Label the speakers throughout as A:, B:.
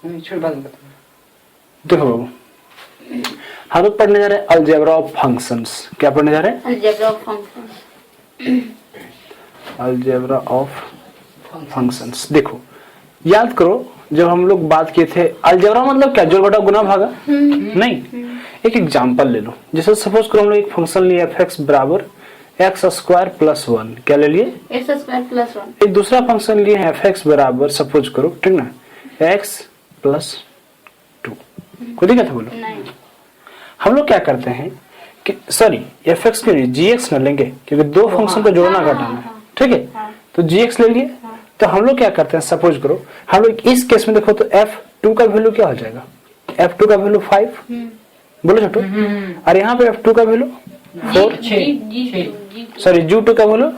A: देखो बाबू, हम लोग पढ़ने जा रहे हैं अलजेब्रा ऑफ फंक्शंस। क्या पढ़ने जा रहे हैं?
B: Algebra of functions.
A: Algebra of functions. देखो याद करो, जब हम लोग बात किए थे अलजेब्रा मतलब क्या, जोड़ घटाव गुना भागा, नहीं। एक एग्जांपल ले लो, जैसे सपोज करो हम लोग एक फंक्शन लिए f(x) बराबर x² + 1। क्या ले लिए?
B: x² + 1।
A: एक दूसरा फंक्शन लिए हैं f(x) बराबर, सपोज करो, ठीक ना, x + 2। कोई दिक्कत है? बोलो।
B: नहीं।
A: हम लोग क्या करते हैं कि सॉरी f(x) के लिए gx न लेंगे, क्योंकि दो फंक्शन को जोड़ना घटाना है, ठीक है। तो gx ले लिए, तो हम लोग क्या करते हैं, सपोज करो हम लोग इस केस में देखो तो f2 का वैल्यू क्या हो जाएगा? f2 का वैल्यू 5, बोलो छोटू। और यहाँ पे f2 का वैल्यू 4, सॉरी g2 का वैल्यू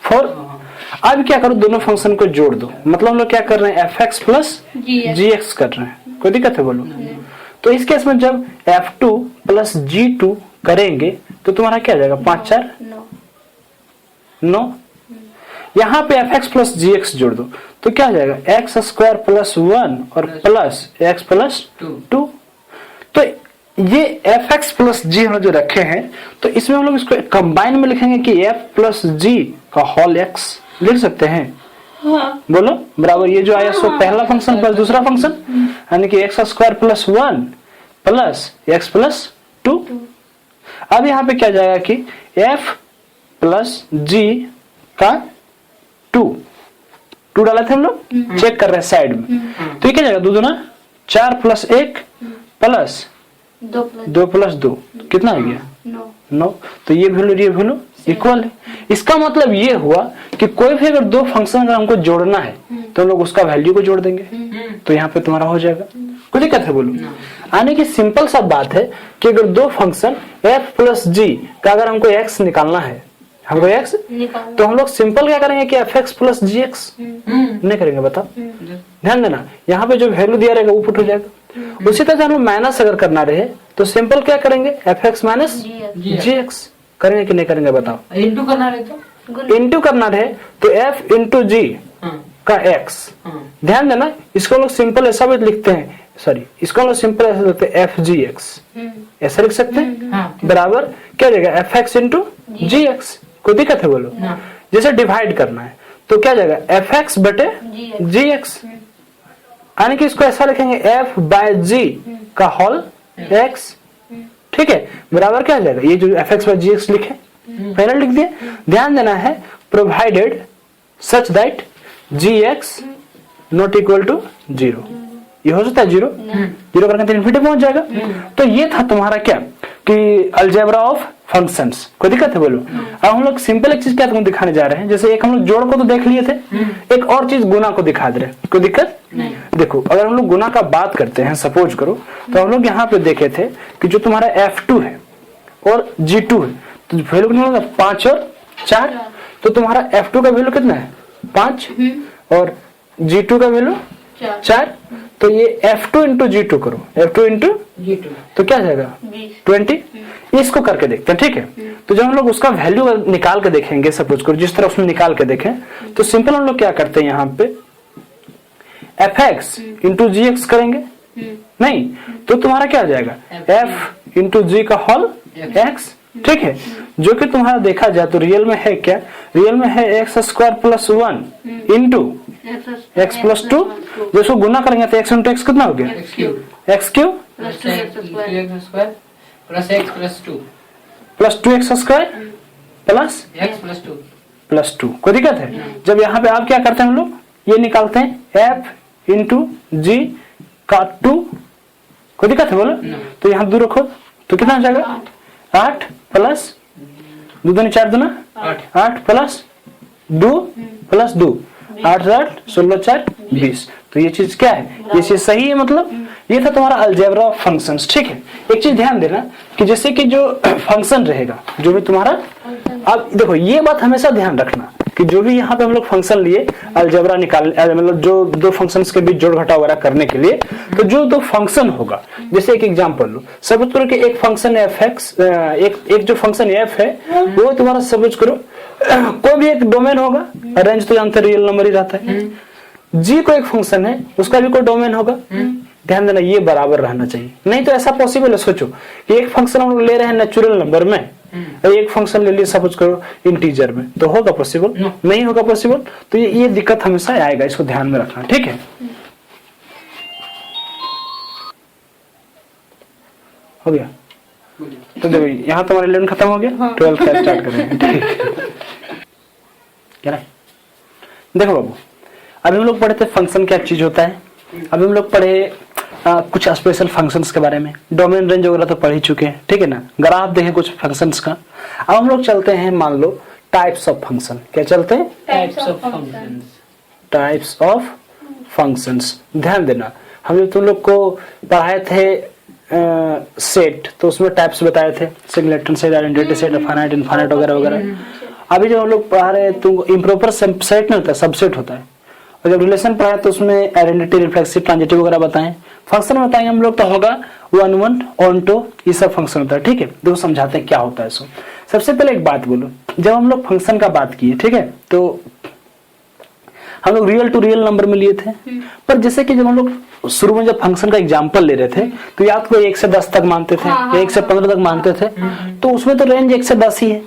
A: 4। अब क्या करो, दोनों फंक्शन को जोड़ दो, मतलब हम लोग क्या कर रहे हैं, f(x) + gx कर रहे हैं। कोई दिक्कत है? बोलो। तो इस केस में जब f2 + g2 करेंगे तो तुम्हारा क्या आ जाएगा? 5 4 9। यहाँ पे f(x) + gx जोड़ दो तो क्या आ जाएगा? x² + 1 और प्लस x + 2। तो ये f(x) + g हम जो रखे हैं, तो इसमें हम लोग इसको कंबाइन में लिखेंगे कि f + g का होल x लिख सकते हैं। बोलो बराबर, ये जो आया सो पहला फंक्शन प्लस दूसरा फंक्शन, यानी कि x² + 1 प्लस x + 2। अब यहाँ पे क्या जाएगा कि f + g का 2 डाला थे हम लोग, चेक कर रहे हैं साइड में, तो ये क्या जाएगा? 2 दूना 4 + 1 प्लस 2 + 2 कितना आ गया? 9। तो ये वैल्यू इक्वल है। इसका मतलब ये हुआ कि कोई भी अगर दो फंक्शन अगर हमको जोड़ना है तो हम लोग उसका वैल्यू को जोड़ देंगे, तो यहाँ पे तुम्हारा हो जाएगा। कोई दिक्कत है? बोलो। आने की सिंपल सा बात है कि अगर दो फंक्शन f + g का अगर हमको x निकालना है, हमको x, तो हम लोग सिंपल क्या करेंगे कि f(x) + gx नहीं करेंगे। बताओ, ध्यान देना, यहाँ पे जो वैल्यू दिया रहेगा वो पुट हो जाएगा। उसी तरह से हम लोग माइनस अगर करना रहे तो सिंपल क्या करेंगे, f(x) - gx करेंगे कि नहीं करेंगे? बताओ।
C: इंटू करना रहे तो
A: इंटू करना रहे तो f × g का x। ध्यान देना, इसको लोग सिंपल ऐसा भी लिखते हैं, सॉरी इसको लोग सिंपल ऐसा लिखते हैं f(g)x ऐसा लिख सकते हैं, बराबर क्या जाएगा? f(x) × gx। कोई दिक्कत है? बोलो। जैसे डिवाइड करना है तो क्या जाएगा? f(x) / gx, यानी कि इसको ऐसा लिखेंगे f/g का होल x, ठीक है, बराबर क्या आ जाएगा? ये जो f(x) / gx लिखे पहले लिख दिए। ध्यान देना है, provided such that gx not equal to 0। ये हो सकता है 0 करके तो इन्फिनिटी पहुंच जाएगा। तो ये था तुम्हारा क्या कि अलजेब्रा ऑफ फंक्शंस। कोई दिक्कत है? बोलो। अब हम लोग सिंपल एक चीज क्या तुमको दिखाने जा रहे हैं, जैसे एक हम लोग जोड़ को तो देख लिए थे, एक और चीज गुना को दिखा दे रहे हैं। कोई दिक्कत? देखो अगर हम लोग गुना का बात करते हैं, सपोज करो, तो हम लोग यहाँ पे देखे थे कि जो तुम्हारा f2 है और g2 है, तो वैल्यू कितना होगा? 5 और 4। तो तुम्हारा f2 का वैल्यू कितना है? 5 और g2 का वैल्यू 4। तो ये f2 × g2 करो, f2 × g2 तो क्या जाएगा? 20। इसको करके देखते हैं, ठीक है। तो जब हम लोग उसका वैल्यू निकाल के देखेंगे, सपोज करो जिस तरह उसने निकाल के देखें, तो सिंपल हम लोग क्या करते हैं, यहाँ पे f(x) × gx करेंगे, नहीं तो तुम्हारा क्या आ जाएगा? f × g का होल x, ठीक है। जो कि तुम्हारा देखा जाए तो रियल में है क्या? रियल में है x² + 1 × x + 2। जो इसको गुना करेंगे तो x × x कितना हो गया? x³ + 2x² + 2। कोई दिक्कत है? जब यहाँ पे आप क्या करते हैं, हम लोग ये निकालते हैं f × g का 2। कोई दिक्कत है? बोलो। तो यहाँ 2 रखो तो कितना हो जाएगा? 8 प्लस 2 दूनी 4 दूना 8 प्लस 2 + 2 8 8 16 4 20। तो ये चीज क्या है? ये चीज सही है। मतलब ये था तुम्हारा अलजेब्रा ऑफ फंक्शंस, ठीक है। एक चीज ध्यान देना कि जैसे कि जो फंक्शन रहेगा, जो भी तुम्हारा, अब देखो ये बात हमेशा ध्यान रखना कि जो भी यहाँ पे हम लोग फंक्शन लिए अलजेब्रा निकाल, मतलब जो दो फंक्शंस के बीच जोड़ घटाव वगैरह करने के लिए, तो जो दो फंक्शन होगा, जैसे एक एग्जांपल लो, सपोज करो कि एक फंक्शन f(x), एक जो फंक्शन f है वो तुम्हारा सपोज करो कोई भी एक डोमेन होगा, रेंज तो जानते रियल नंबर ही रहता है। जी को एक फंक्शन है, उसका भी कोई डोमेन होगा। ध्यान देना, ये बराबर रहना चाहिए, नहीं तो ऐसा पॉसिबल है। सोचो कि एक फंक्शन हम लोग ले रहे हैं नेचुरल नंबर में, और एक फंक्शन ले लिए सपोज करो इंटीजर में, तो होगा पॉसिबल? नहीं होगा पॉसिबल। तो ये दिक्कत हमेशा आएगा, इसको ध्यान में रखना, ठीक है। हो गया? तो देखो यहाँ तुम्हारा 11 खत्म हो गया, 12 का स्टार्ट करेंगे, ठीक है क्या ना? देखो बाबू, अभी हम लोग पढ़े थे फंक्शन क्या चीज होता है। अभी हम लोग पढ़े कुछ स्पेशल फंक्शंस के बारे में, डोमेन रेंज वगैरह तो पढ़ ही चुके हैं, ठीक है ना। ग्राफ देखें कुछ फंक्शंस का। अब हम लोग चलते हैं, मान लो टाइप्स ऑफ फंक्शन। क्या चलते हैं?
C: Types of functions.
A: Types of functions. ध्यान देना, हम लोग तुम लोग को पढ़ाए थे सेट, तो उसमें टाइप्स बताए थे, singleton set, identity set, finite, infinite वगैरह वगैरह। अभी जो हम लोग पढ़ा रहे हैं, तुमको इम्प्रॉपर सेट नहीं होता, सबसेट होता है। और जब रिलेशन पढ़ाए तो उसमें आइडेंटिटी, रिफ्लेक्सिव, ट्रांजिटिव वगैरह बताएं। फंक्शन बताएंगे हम लोग तो होगा 1 1 ऑन टू, ये सब फंक्शन होता है, ठीक है। देखो समझाते हैं क्या होता है इसको। सबसे पहले एक बात बोलो, जब हम लोग फंक्शन का बात किए, ठीक है, तो हम लोग रियल टू रियल नंबर में लिए थे। पर जैसे कि जब हम लोग शुरू में जब फंक्शन का एग्जांपल ले रहे थे, तो याद को 1 से 10 तक मानते थे, 1 से 15 तक मानते थे, तो उसमें तो रेंज 1 से 10 ही है।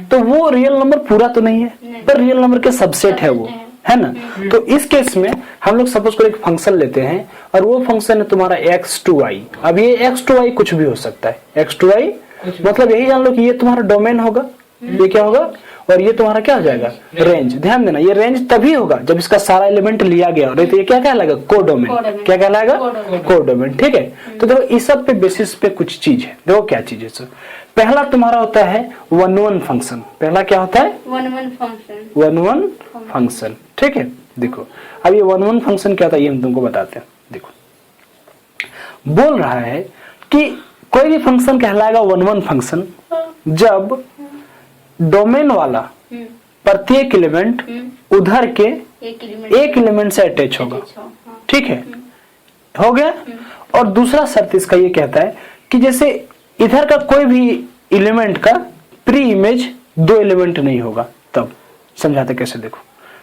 A: तो वो रियल नंबर पूरा तो नहीं है, पर रियल नंबर के सबसेट है वो, है ना। तो इस केस में हम लोग सपोज करो एक फंक्शन लेते हैं, और वो फंक्शन है तुम्हारा x to y। अब ये x to y कुछ भी हो सकता है, x to y मतलब यही जान लो कि ये तुम्हारा डोमेन होगा, ये क्या होगा, और ये तुम्हारा क्या हो जाएगा, रेंज। ध्यान देना, ये रेंज तभी होगा जब इसका सारा एलिमेंट लिया गया, और तो ये क्या कहलाएगा, कोडोमेन। क्या कहलाएगा, कोडोमेन, ठीक है। तो देखो इस सब पे बेसिस पे कुछ चीज है, देखो क्या चीज है। सर पहला तुम्हारा होता है 1 1 फंक्शन। पहला क्या होता है,
B: 1 1 फंक्शन।
A: 1 1 फंक्शन, ठीक है। देखो अब ये 1 1 फंक्शन क्या होता है, ये हम तुमको बताते हैं। देखो बोल रहा है कि कोई भी फंक्शन कहलाएगा 1 1 फंक्शन जब डोमेन वाला प्रत्येक एलिमेंट उधर के एक एलिमेंट से अटैच होगा, ठीक है, हो गया। और दूसरा शर्त इसका ये कहता है कि जैसे इधर का कोई भी एलिमेंट का प्री इमेज 2 एलिमेंट नहीं होगा। तब समझाते कैसे, देखो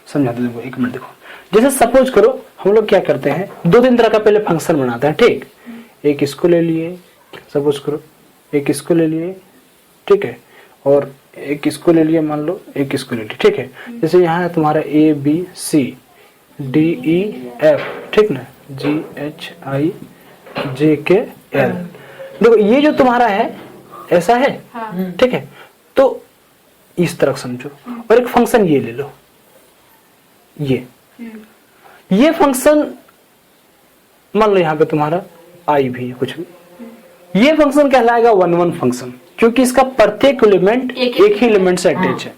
A: समझाते, देखो 1 मिनट। देखो जैसे सपोज करो हम लोग क्या करते हैं, 2-3 तरह का पहले फंक्शन बनाते हैं, ठीक। एक इसको ले लिए, सपोज करो एक इसको ले लिए, ठीक है, और एक इसको ले लिया, मान लो एक इसको ले लिया, ठीक है। जैसे यहाँ है तुम्हारा ABCDEF, ठीक ना, GHIJKL। देखो ये जो तुम्हारा है ऐसा है, ठीक है। तो इस तरह समझो, और एक फंक्शन ये ले लो, ये फंक्शन मान लो यहाँ पे तुम्हारा आई भी है, कुछ भी, ये फंक्शन कहलाएगा 1 1 फंक्शन, क्योंकि इसका प्रत्येक एलिमेंट एक ही एलिमेंट से अटैच है।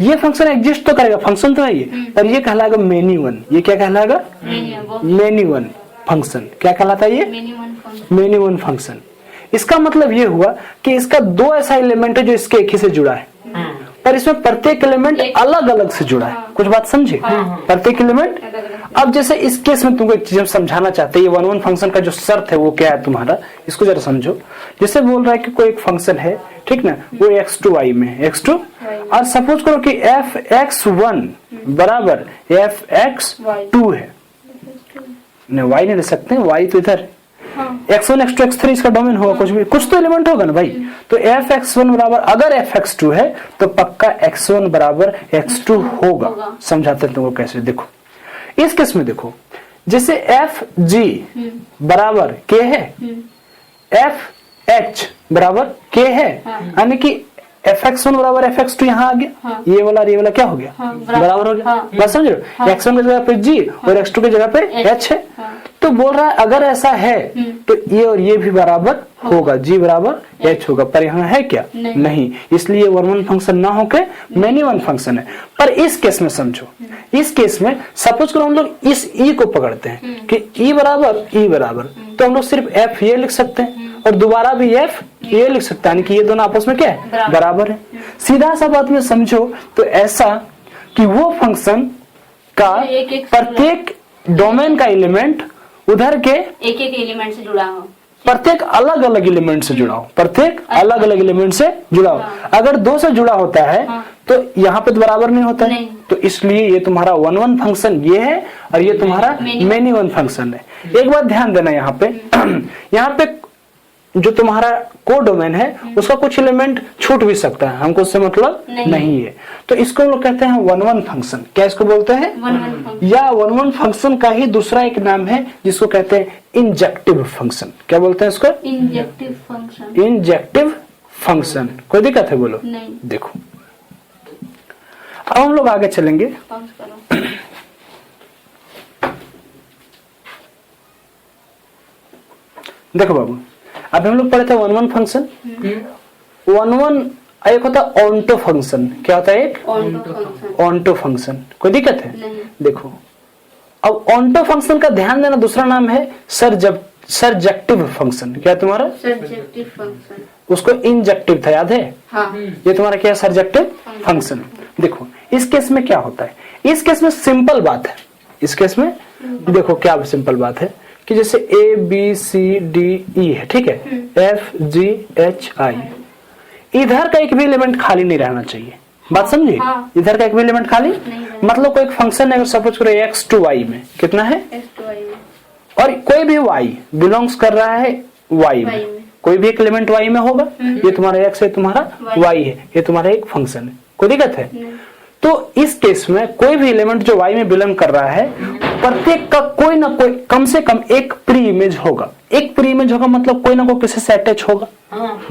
A: ये फंक्शन एग्जिस्ट तो करेगा, फंक्शन तो है ये, पर ये कहलाएगा मेनी वन। ये क्या कहलाएगा, मेनी वन फंक्शन। क्या कहलाता है ये, मेनी वन फंक्शन। इसका मतलब ये हुआ कि इसका 2 ऐसा एलिमेंट है जो इसके एक ही से जुड़ा है, पर इसमें प्रत्येक एलिमेंट अलग अलग से जुड़ा है। कुछ बात समझे, प्रत्येक एलिमेंट। अब जैसे इस केस में तुमको एक चीज हम समझाना चाहते हैं, ये 1 1 फंक्शन का जो शर्त है वो क्या है तुम्हारा, इसको जरा समझो। जैसे बोल रहा है कि कोई एक फंक्शन है, ठीक ना, वो x to y में है, x to, और सपोज करो कि fx1 बराबर fx2 है। नहीं y नहीं ले सकते, y तो इधर x1 x2 x3 इसका डोमेन होगा, कुछ तो एलिमेंट होगा ना भाई। तो fx1 बराबर अगर fx2 है तो पक्का x1 बराबर x2 होगा। समझाते हैं तुमको कैसे, देखो इस केस में देखो, जैसे fg बराबर k है, fh बराबर k है, यानी कि fx1 बराबर fx2 यहाँ आ गया, ये वाला क्या हो गया, बराबर हो गया। बस समझ रहे हो, x1 की जगह पे g और x2 की जगह पे h है। तो बोल रहा है अगर ऐसा है तो ये और ये भी बराबर होगा, g बराबर h होगा, पर यहाँ है क्या, नहीं। इसलिए 1 1 फंक्शन ना होके मेनी वन फंक्शन है। पर इस केस में समझो, इस केस में सपोज करो हम लोग इस e को पकड़ते हैं कि e बराबर, तो हम लोग सिर्फ f ये लिख सकते हैं और दोबारा भी f ये लिख सकते हैं, यानी कि ये दोनों आपस में क्या है, बराबर है। सीधा सा बात में समझो तो ऐसा कि वो फंक्शन का प्रत्येक डोमेन का एलिमेंट उधर के
B: एक एलिमेंट से जुड़ा हो,
A: प्रत्येक अलग अलग एलिमेंट से जुड़ा हो, प्रत्येक अलग अलग एलिमेंट से जुड़ा हो। अगर 2 से जुड़ा होता है तो यहाँ पे तो बराबर नहीं होता है, तो इसलिए ये तुम्हारा 1 1 फंक्शन ये है और ये तुम्हारा मेनी वन फंक्शन है। एक बात ध्यान देना यहाँ पे यहाँ पे जो तुम्हारा कोडोमेन है उसका कुछ एलिमेंट छूट भी सकता है, हमको उससे मतलब नहीं है। तो इसको हम लोग कहते हैं 1 1 फंक्शन। क्या इसको बोलते हैं?
B: 1 1 फंक्शन।
A: या 1 1 फंक्शन का ही दूसरा एक नाम है जिसको कहते हैं इंजेक्टिव फंक्शन। क्या बोलते हैं इसको?
B: Injective function.
A: Injective function. कोई दिक्कत है बोलो?
B: नहीं।
A: देखो अब हम लोग आगे चलेंगे।
B: पॉज करो।
A: देखो बाबू, अब हम लोग पढ़े थे 1 1 फंक्शन। 1 1 एक होता है ऑन्टो फंक्शन। क्या होता है? एक
B: ऑन्टो फंक्शन।
A: Onto function. कोई दिक्कत है?
B: नहीं।
A: देखो अब ऑन्टो फंक्शन का ध्यान देना, दूसरा नाम है सरजेक्टिव फंक्शन। क्या है तुम्हारा?
B: सरजेक्टिव फंक्शन।
A: उसको इंजेक्टिव था, याद है?
B: हाँ।
A: ये तुम्हारा क्या है? सरजेक्टिव फंक्शन। देखो इस केस में क्या होता है, इस केस में सिंपल बात है। इस केस में देखो क्या सिंपल बात है कि जैसे A B C D E है, ठीक है, F G H I, इधर का एक भी एलिमेंट खाली नहीं रहना चाहिए। बात समझी?
B: हाँ।
A: इधर का एक भी एलिमेंट खाली मतलब कोई एक फंक्शन है, अगर सपोज करो x to y में कितना है,
B: x to y में,
A: और कोई भी y बिलोंग्स कर रहा है y में, कोई भी एक एलिमेंट y में होगा। ये तुम्हारा x है, तुम्हारा y है, ये तुम्हारा एक फंक्शन है। कोई दिक्कत है? तो इस केस में कोई भी एलिमेंट जो y में बिलोंग कर रहा है, प्रत्येक का कोई ना कोई कम से कम एक प्री इमेज होगा। एक प्री इमेज होगा मतलब कोई ना कोई किसी से अटैच होगा।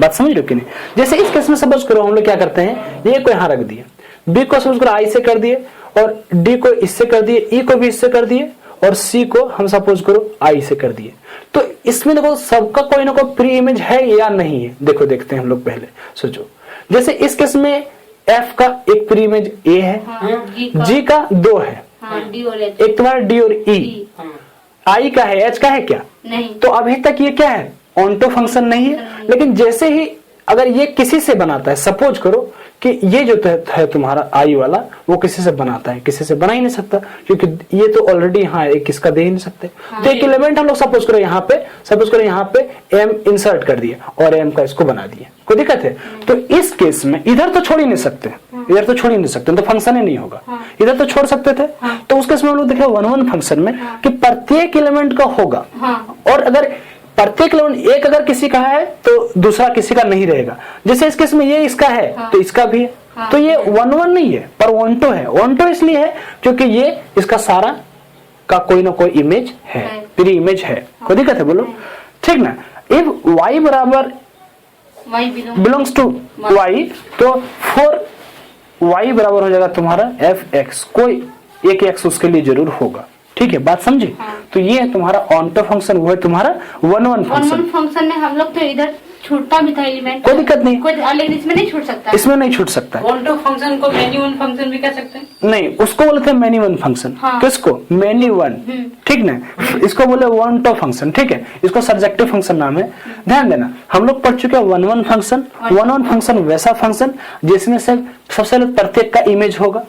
A: बात समझ रहे हो कि नहीं? जैसे इस केस में सपोज करो हम लोग क्या करते हैं, ये को यहाँ रख दिए, b को सपोज करो i से कर दिए, और d को इससे कर दिए, e को भी इससे कर दिए, और c को हम सपोज करो i से कर दिए। तो इसमें देखो सबका कोई ना कोई प्री इमेज है या नहीं है। देखो देखते हैं हम लोग, पहले सोचो। जैसे इस केस में f का एक प्री इमेज a है, g का 2 है,
B: D और H।
A: एक तुम्हारा d और e, i का है, h का है क्या?
B: नहीं।
A: तो अभी तक ये क्या है? ऑन्टो फंक्शन नहीं है। लेकिन जैसे ही अगर ये किसी से बनाता है, सपोज करो कि ये जो है तुम्हारा आई वाला, वो किसी से बनाता है, किसी से बना ही नहीं सकता, क्योंकि ये तो ऑलरेडी यहाँ एक किसका दे ही नहीं सकते। तो एक एलिमेंट हम लोग सपोज करो यहाँ पे m इंसर्ट कर दिए और m का इसको बना दिए। कोई दिक्कत है? तो इस केस में इधर तो छोड़ ही नहीं सकते, इधर तो छोड़ ही नहीं सकते, तो फंक्शन ही नहीं होगा। इधर तो छोड़ सकते थे, तो उस केस में हम लोग देखे 1 1 फंक्शन में कि प्रत्येक एलिमेंट का होगा, और अगर प्रत्येक एलिमेंट एक अगर किसी का है तो दूसरा किसी का नहीं रहेगा। जैसे इस केस में ये इसका है तो इसका भी है। तो ये 1 1 नहीं है पर ऑन्टो है। ऑन्टो इसलिए है क्योंकि ये इसका सारा का कोई ना कोई इमेज है, प्री इमेज है। कोई दिक्कत है बोलो? ठीक ना? इफ y बराबर बिलोंग्स टू y, तो फॉर y बराबर हो जाएगा तुम्हारा fx, कोई एक x उसके लिए जरूर होगा। ठीक है, बात समझी? तो ये है तुम्हारा ऑन्टो फंक्शन, वो है तुम्हारा 1 1 फंक्शन।
B: 1 फंक्शन में हम लोग तो इधर छूटता भी था एलिमेंट,
A: कोई दिक्कत नहीं,
B: लेकिन इसमें नहीं छूट सकता।
A: इसमें नहीं छूट सकता।
C: ऑन्टो फंक्शन को मेनी वन फंक्शन भी कह सकते हैं?
A: नहीं, उसको बोलते हैं मेनी वन फंक्शन।
B: हाँ।
A: किसको? Many one. ठीक ना? इसको बोले ऑन्टो फंक्शन। ठीक है, इसको सरजेक्टिव फंक्शन नाम है। ध्यान देना, हम लोग पढ़ चुके हैं 1 1 फंक्शन। 1 1 फंक्शन वैसा फंक्शन जिसमें से सबसे पहले प्रत्येक का इमेज होगा,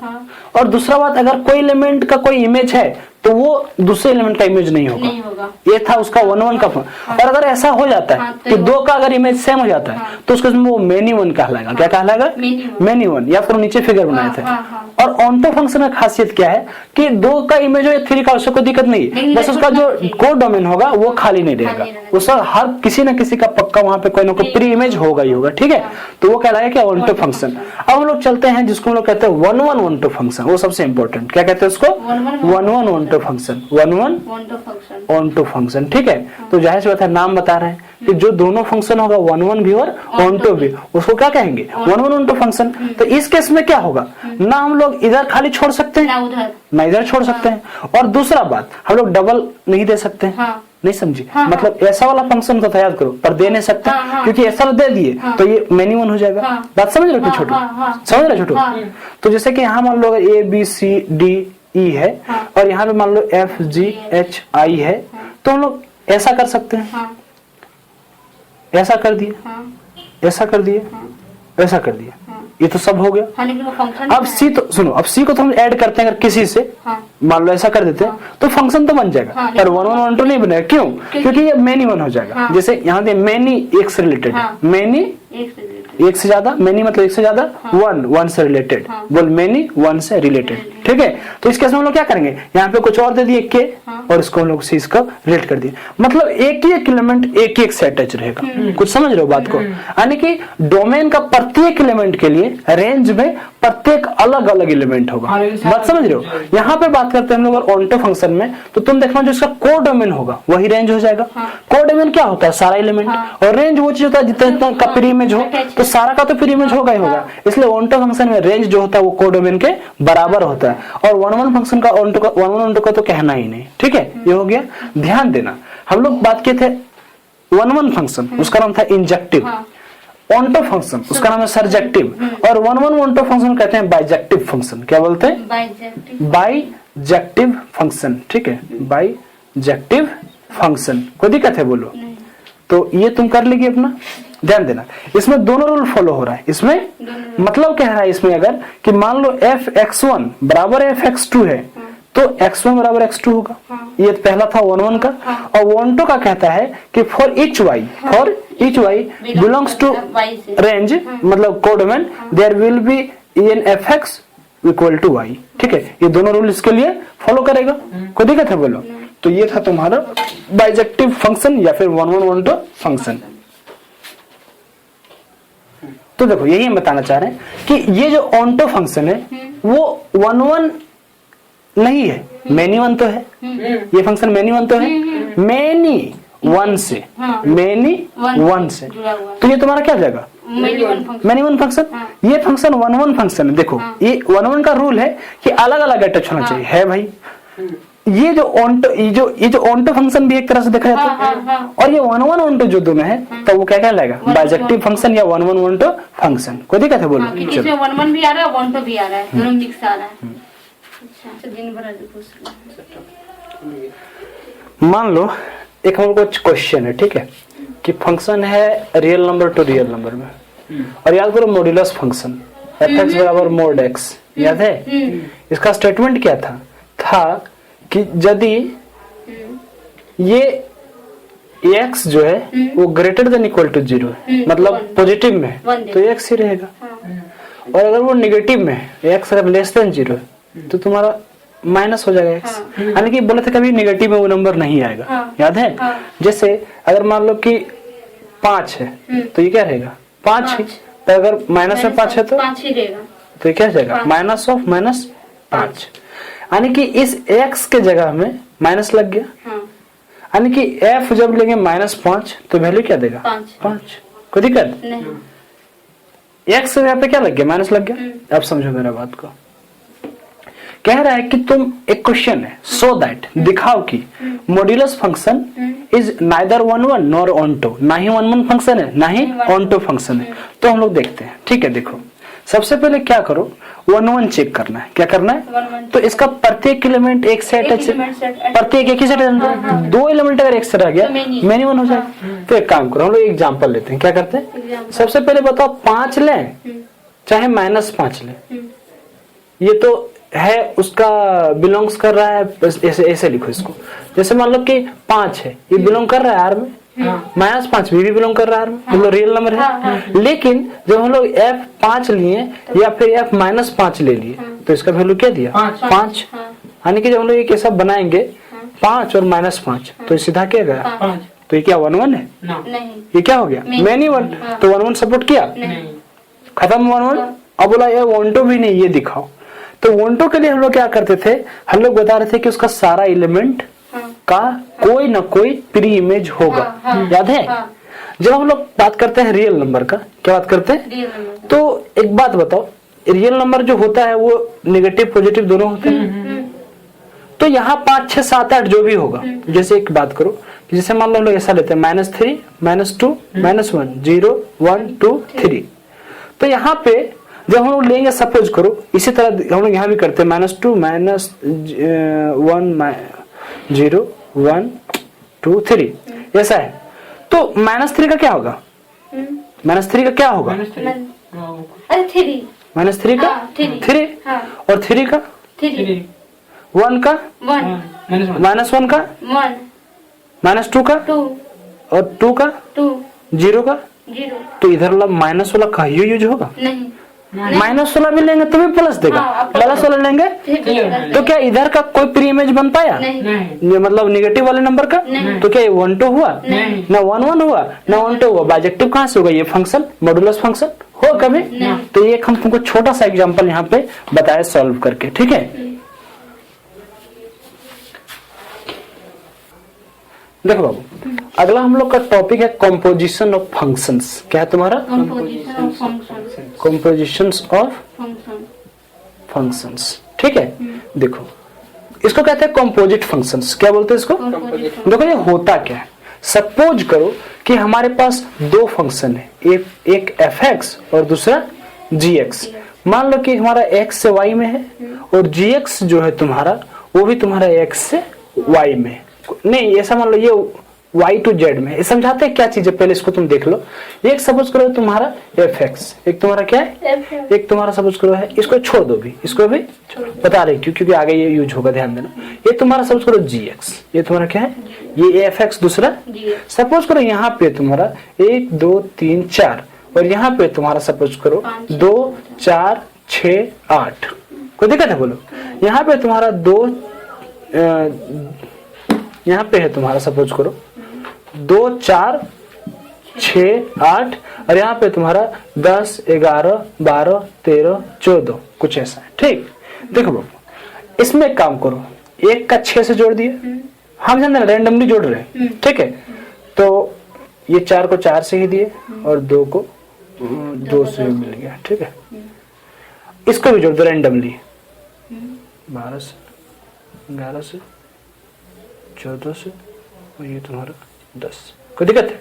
A: और दूसरा बात अगर कोई एलिमेंट का कोई इमेज है तो वो दूसरे एलिमेंट का इमेज नहीं होगा। ये था उसका 1 1 का और अगर ऐसा हो जाता है कि दो का अगर इमेज सेम हो जाता है तो उसके वो मेनी वन कहलाएगा। क्या कहलाएगा? Many one. या फिर नीचे फिगर बनाए थे। और ऑन्टो फंक्शन का खासियत क्या है कि दो का इमेज हो या थ्री का, उससे कोई दिक्कत नहीं, बस उसका जो कोड डोमेन होगा वो खाली नहीं रहेगा, उसका हर किसी न किसी का पक्का वहां पे कोई ना कोई प्री इमेज होगा ही होगा। ठीक है, तो वो कहलाएगा क्या? Onto function. अब हम लोग चलते हैं जिसको हम लोग कहते हैं 1 1 ऑन्टो फंक्शन। वो सबसे इंपॉर्टेंट। क्या कहते हैं उसको? 1 1 ऑन्टो फंक्शन। 1 1 onto function. ठीक है, तो जाहिर सी बात है, नाम बता रहे हैं कि जो दोनों फंक्शन होगा 1 1 भी और ऑन्टो भी, उसको क्या कहेंगे? 1 1 ऑन्टो फंक्शन। तो इस केस में क्या होगा ना, हम लोग इधर खाली छोड़ सकते हैं ना इधर छोड़ सकते हैं, और दूसरा बात हम लोग डबल नहीं दे सकते हैं। नहीं समझी? मतलब ऐसा वाला फंक्शन को याद करो पर दे नहीं सकते, क्योंकि ऐसा दे दिए तो ये मेनी वन हो जाएगा। बात समझ रहे हो छोटू? समझ रहे छोटू? तो जैसे कि यहाँ मान लो A B C D E है, और यहाँ पे मान लो F G H I है, तो हम लोग ऐसा कर सकते हैं, ऐसा कर दिए, ऐसा कर दिए, ऐसा कर दिए। ये तो सब हो गया।
B: हाँ, लेकिन वो फंक्शन
A: अब सी तो सुनो, अब सी को तो हम ऐड करते हैं अगर किसी से,
B: हाँ।
A: मान लो ऐसा कर देते हैं तो फंक्शन तो बन जाएगा,
B: हाँ,
A: पर 1 1 1 2 नहीं बनेगा। क्यों? क्योंकि ये मेनी वन हो जाएगा।
B: हाँ।
A: जैसे यहाँ पे मेनी एक से रिलेटेड है,
B: हाँ।
A: मेनी
B: एक से
A: एक से ज्यादा, मेनी मतलब एक से ज्यादा, वन वन से रिलेटेड,
B: हाँ।
A: बोल मेनी वन से रिलेटेड। ठीक है, तो इसके हम लोग क्या करेंगे, यहाँ पे कुछ और दे दिए के,
B: हाँ।
A: और इसको हम लोग सी इसका रिलेट कर दिए, मतलब एक ही एक एलिमेंट एक ही एक से अटैच रहेगा। कुछ समझ रहे हो बात को? यानी कि डोमेन का प्रत्येक एलिमेंट के लिए रेंज में प्रत्येक अलग अलग एलिमेंट होगा। बात समझ रहे हो? यहाँ पे बात करते हैं हम लोग ऑन्टो फंक्शन में, तो तुम देखना जो इसका कोर डोमेन होगा वही रेंज हो जाएगा। कोर डोमेन क्या होता है? सारा एलिमेंट, और रेंज वो चीज होता है जितना जितना का प्री इमेज हो, तो सारा का तो प्री इमेज होगा ही होगा। इसलिए ऑन्टो फंक्शन में रेंज जो होता है वो कोर डोमेन के बराबर होता है, और 1 1 फंक्शन का ऑन्टो का 1 1 ऑन्टो का तो कहना ही नहीं। ठीक है, ये हो गया। ध्यान देना, हम लोग बात किए थे 1 1 फंक्शन, उसका नाम था इंजेक्टिव। ऑन्टो फंक्शन उसका नाम है सरजेक्टिव, और 1 1 ऑन्टो फंक्शन कहते हैं बाइजेक्टिव फंक्शन। क्या बोलते हैं? Bijective function. ठीक है, बाइजेक्टिव फंक्शन। कोई दिक्कत है बोलो? तो ये तुम कर लेगी अपना। ध्यान देना, इसमें दोनों रूल फॉलो हो रहा है। इसमें मतलब क्या है, इसमें अगर कि मान लो f(x1) बराबर f(x2) है, तो x1 बराबर x2 होगा। ये पहला था 1 1 का। और 1 2 का कहता है कि for each y belongs to range, मतलब codomain, there will be in fx equal to y। ठीक है, ये दोनों रूल इसके लिए फॉलो करेगा। कोई दिक्कत है बोलो? तो ये था तुम्हारा बाइजेक्टिव फंक्शन या फिर 1 1 ऑन्टो फंक्शन। तो देखो, यही हम बताना चाह रहे हैं कि ये जो ऑन्टो फंक्शन है वो 1 1 नहीं है, मेनी वन तो है। ये फंक्शन मेनी वन तो है, मेनी वन से, मेनी वन से। तो ये तुम्हारा क्या जाएगा? Many one function. ये फंक्शन 1 1 फंक्शन है। देखो, ये 1 1 का रूल है कि अलग अलग अटैच होना चाहिए, है भाई। ये जो ऑन्टो फंक्शन भी एक तरह से देखा जाता है, और ये 1 1 ऑन्टो जो दोनों है, तो वो क्या कहलाएगा? बाइजेक्टिव फंक्शन या 1 1 ऑन्टो फंक्शन। कोई दिक्कत है बोलो?
B: इसमें 1 1 भी आ रहा है, 1 2 भी आ रहा है, दोनों मिक्स आ रहा है। अच्छा, दिन भर
A: मान लो एक हम कुछ क्वेश्चन है, ठीक है, कि फंक्शन है real number to real number में, और याद करो मॉड्यूलस फंक्शन f(x) बराबर mod x, याद है? इसका स्टेटमेंट क्या था कि यदि ये x जो है वो ग्रेटर देन इक्वल टू 0 है, मतलब पॉजिटिव में है, तो x ही रहेगा। और अगर वो निगेटिव में है, x अगर लेस देन 0 है, तो तुम्हारा माइनस हो जाएगा x। यानी कि बोले थे कभी निगेटिव में वो नंबर नहीं आएगा, याद है? जैसे अगर मान लो कि 5 है, तो ये क्या रहेगा? 5 ही। तो अगर माइनस में 5 है तो
B: 5 ही रहेगा,
A: तो क्या जाएगा? Minus of minus 5। यानी कि इस x के जगह में माइनस लग गया। यानी कि f जब लेंगे -5 तो वैल्यू क्या देगा? 5। कोई दिक्कत नहीं? x यहाँ पे क्या लग गया? माइनस लग गया। अब समझो मेरा बात को। कह रहा है कि तुम, एक क्वेश्चन है, सो दैट दिखाओ कि modulus function is neither 1 1 nor onto, ना ही 1 1 फंक्शन है ना ही ऑन्टो फंक्शन है। तो हम लोग देखते हैं। ठीक है, देखो सबसे पहले क्या करो, 1 1 चेक करना है। क्या करना है? तो इसका प्रत्येक एलिमेंट एक से अटैच, प्रत्येक एक ही सेट है। 2 एलिमेंट अगर एक से रह गया, मेनी वन हो जाएगा। तो एक काम करो, हम लोग एग्जांपल लेते हैं। क्या करते हैं? सबसे पहले बताओ 5 लें चाहे -5 लें, ये तो है उसका बिलोंग्स कर रहा है, ऐसे लिखो इसको। जैसे मान लो कि 5 है, ये बिलोंग कर रहा है आर में, -5 भी बिलोंग कर रहा है, मतलब रियल नंबर है। लेकिन जब हम लोग f5 लिए या फिर f-5 ले लिए, तो इसका वैल्यू क्या दिया? 5। यानी कि जब हम लोग एक ऐसा बनाएंगे 5 और -5, तो सीधा क्या गया? तो ये क्या 1 1 है?
B: नहीं,
A: ये क्या हो गया? Many one. तो 1 1 सपोर्ट किया, खत्म 1 1। अब बोला ये 1 2 भी नहीं, ये दिखाओ। तो 1 2 के लिए हम लोग क्या करते थे? हम लोग बता रहे थे कि उसका सारा एलिमेंट का कोई ना कोई प्री इमेज होगा। याद है? जब हम लोग बात करते हैं रियल नंबर का, क्या बात करते हैं? तो एक बात बताओ, रियल नंबर जो होता है वो नेगेटिव पॉजिटिव दोनों होते हैं। तो यहाँ 5 6 7 8 जो भी होगा, जैसे एक बात करो, जैसे मान लो हम लोग ऐसा लेते हैं -3 -2 -1 0 1 2 3। तो यहाँ पे जब हम लोग लेंगे, सपोज करो इसी तरह हम लोग यहाँ भी करते हैं -2 -1 0 1 2 3, ऐसा है। तो -3 का क्या होगा? -3 का क्या होगा?
B: अरे 3
A: -3 का
B: हाँ, 3
A: 3
B: हाँ
A: और 3 का
B: 3
A: 1 का
B: 1
A: -1 का
B: 1
A: -2 का
B: 2
A: और 2 का
B: 2
A: 0 का।
B: 0
A: तो इधर वाला माइनस वाला कहीं यूज होगा,
B: नहीं
A: माइनस वाला भी लेंगे तो भी प्लस देगा,
B: हाँ,
A: प्लस वाला लेंगे तो क्या इधर का कोई प्री इमेज बन पाया?
B: नहीं
A: ये मतलब निगेटिव वाले नंबर का।
B: नहीं।
A: तो क्या ये 1 2 हुआ
B: नहीं।
A: ना 1 1 हुआ ना 1 2 हुआ। बाइजेक्टिव कहाँ से होगा? ये फंक्शन मॉडुलस फंक्शन हो कभी?
B: नहीं।
A: तो ये हम तुमको छोटा सा एग्जांपल यहाँ पे बताया सॉल्व करके, ठीक है। देखो बाबू, अगला हम लोग का टॉपिक है कॉम्पोजिशन ऑफ फंक्शंस। क्या है तुम्हारा?
B: Composition of function
A: compositions of
B: function
A: functions, ठीक है। देखो इसको कहते हैं कॉम्पोजिट फंक्शंस। क्या बोलते हैं इसको? देखो ये होता क्या है। सपोज करो कि हमारे पास दो फंक्शन है, एक fx और दूसरा gx। मान लो कि हमारा x से y में है और gx जो है तुम्हारा वो भी तुम्हारा x से y में है। नहीं ऐसा मान लो ये y to z में है। समझाते हैं क्या चीज है, पहले इसको तुम देख लो। एक सपोज करो तुम्हारा fx, एक तुम्हारा क्या है, एक तुम्हारा सपोज करो है, इसको छोड़ दो भी, इसको भी बता रहे क्यों, क्योंकि आगे ये यूज होगा, ध्यान देना। ये तुम्हारा सपोज करो gx, ये तुम्हारा क्या है, ये fx दूसरा। सपोज करो यहाँ पे तुम्हारा 1 2 3 4 और यहाँ पे तुम्हारा सपोज करो 2 4 6 8। कोई दिक्कत है बोलो? यहाँ पे तुम्हारा 2 यहाँ पे है तुम्हारा सपोज करो 2 4 6 8 और यहाँ पे तुम्हारा 10 11 12 13 14 कुछ ऐसा है, ठीक। देखो बाबू इसमें एक काम करो, 1 का 6 से जोड़ दिए, हम जानते हैं रैंडमली जोड़ रहे हैं, ठीक है। तो ये 4 को 4 से ही दिए और 2 को 2 से मिल गया, ठीक है। इसको भी जोड़ दो रैंडमली, 12 से 11 से 14 से और ये तुम्हारा 10। कोई दिक्कत है?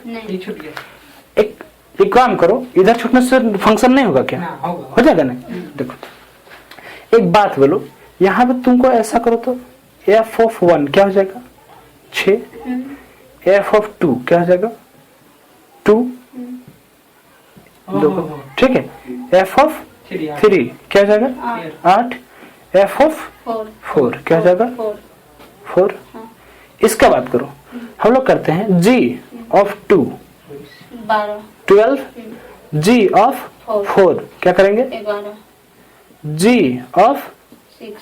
A: एक काम करो, इधर छूटने से फंक्शन नहीं होगा क्या? हो जाएगा नहीं? देखो एक बात बोलो, यहाँ पे तुमको ऐसा करो तो f of 1 क्या हो जाएगा 6, f of 2 क्या हो जाएगा 2, देखो ठीक है। f of 3 क्या हो जाएगा 8, f of 4 क्या हो जाएगा 4। इसका बात करो, हम लोग करते हैं g of 2 12, g of 4 क्या करेंगे
B: 11
A: g of
B: 6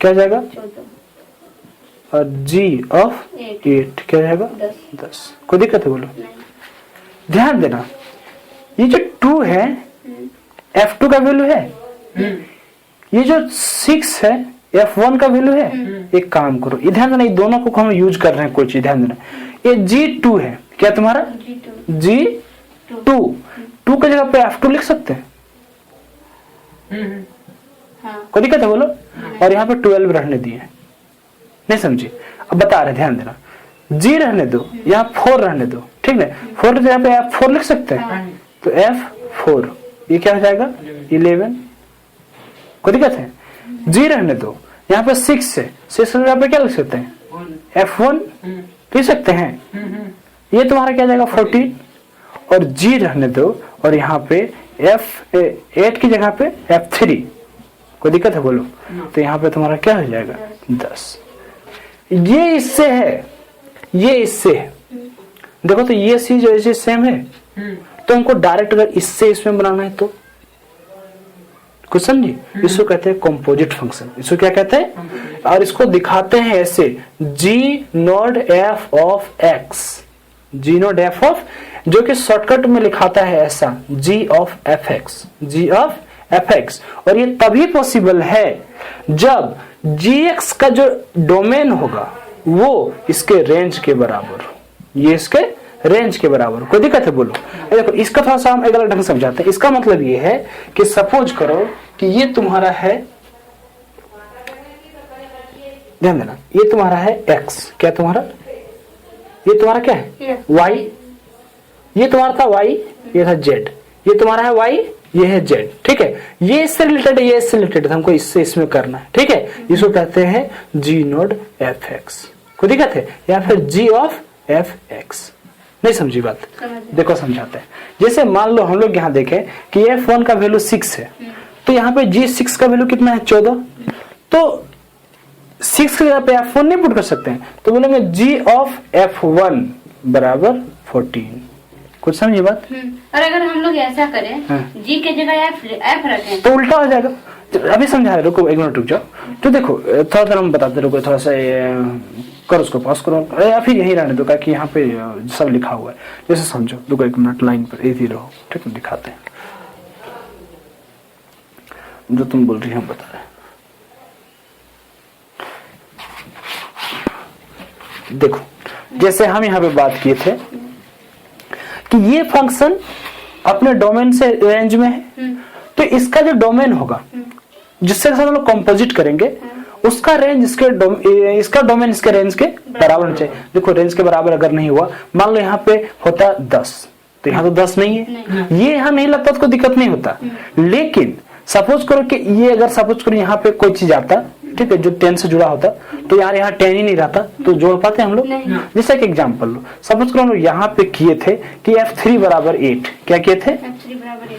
A: क्या हो जाएगा
B: 14
A: और g of 8 क्या हो जाएगा 10। कोई दिक्कत है बोलो? ध्यान देना, ये जो 2 है f2 का वैल्यू है, ये जो 6 है f1 का वैल्यू है। एक काम करो, ये ध्यान देना, ये दोनों को हम यूज कर रहे हैं कोई चीज, ध्यान देना। ये g2 है, क्या तुम्हारा g2 2 की जगह पे f2 लिख सकते हैं, कोई दिक्कत है बोलो? और यहाँ पे 12 रहने दिए, नहीं समझी? अब बता रहे, ध्यान देना, g रहने दो, यहाँ 4 रहने दो, ठीक है। 4 की जगह पे f4 लिख सकते हैं, तो f4 ये क्या हो जाएगा 11। कोई दिक्कत है? g रहने दो, यहाँ पे 6 है, 6 की जगह पे क्या लिख सकते हैं f1 लिख सकते हैं, ये तुम्हारा क्या जाएगा 14। और g रहने दो और यहाँ पे f8 की जगह पे f3। कोई दिक्कत है बोलो? तो यहाँ पे तुम्हारा क्या हो जाएगा 10। ये इससे है, ये इससे है। देखो तो ये चीज जैसे सेम है, तो हमको डायरेक्ट अगर इससे इसमें बनाना है तो कुछ समझी? इसको कहते हैं कॉम्पोजिट फंक्शन। इसको क्या कहते हैं? और इसको दिखाते हैं ऐसे g not f of x, g not f of, जो कि शॉर्टकट में लिखाता है ऐसा g of fx, g of fx। और ये तभी पॉसिबल है जब gx का जो डोमेन होगा वो इसके रेंज के बराबर हो, ये इसके रेंज के बराबर। कोई दिक्कत है बोलो? देखो इसका थोड़ा सा हम एक अलग ढंग से समझाते हैं। इसका मतलब ये है कि सपोज करो कि ये तुम्हारा है, ध्यान देना, ये तुम्हारा है x, क्या तुम्हारा, ये तुम्हारा क्या है y, ये तुम्हारा था y, ये था z, ये तुम्हारा है y, ये है z, ठीक है। ये इससे रिलेटेड है, ये इससे रिलेटेड है, हमको इससे इसमें करना है, ठीक है। इसको कहते हैं g नोड fx। कोई दिक्कत है? या फिर g ऑफ fx, नहीं समझी बात?
B: समझ।
A: देखो समझाते हैं। जैसे मान लो हम लोग यहाँ देखें कि F1 का वैल्यू 6 है, तो यहाँ पे G6 का वैल्यू कितना है 14, तो 6 की जगह पे F1 नहीं पुट कर सकते हैं, तो बोलेंगे G ऑफ F1 बराबर 14। कुछ समझी बात?
B: और अगर हम लोग ऐसा करें
A: हाँ।
B: जी के जगह एफ रखें
A: तो उल्टा हो जाएगा। अभी समझा रहे, रुको एक मिनट रुक जाओ। तो देखो थोड़ा देर हम बताते, रुको थोड़ा सा करो, उसको पॉज करो या फिर यही रहने दो, कि यहाँ पे सब लिखा हुआ है। जैसे समझो, रुको एक मिनट लाइन पर इधर रहो, ठीक है? दिखाते हैं जो तुम बोल रही हो, हम बता रहे हैं। देखो जैसे हम यहाँ पे बात किए थे कि ये फंक्शन अपने डोमेन से रेंज में है, तो इसका जो डोमेन होगा जिसके साथ हम लोग कंपोजिट करेंगे, उसका रेंज इसका डोमेन इसके रेंज के बराबर होना चाहिए। देखो रेंज के बराबर अगर नहीं हुआ, मान लो यहाँ पे होता 10, तो यहाँ तो 10 नहीं है, ये यहाँ नहीं लगता तो कोई दिक्कत नहीं होता। लेकिन सपोज करो कि ये अगर सपोज करो यहाँ पे कोई चीज आता, ठीक है, जो 10 से जुड़ा होता, तो यार यहाँ 10 ही नहीं रहता, तो जोड़ पाते हम लोग? जैसे एक एग्जांपल लो, सपोज करो हम लोग यहाँ पे किए थे कि F3 बराबर 8, क्या किए थे?
B: F3 बराबर 8,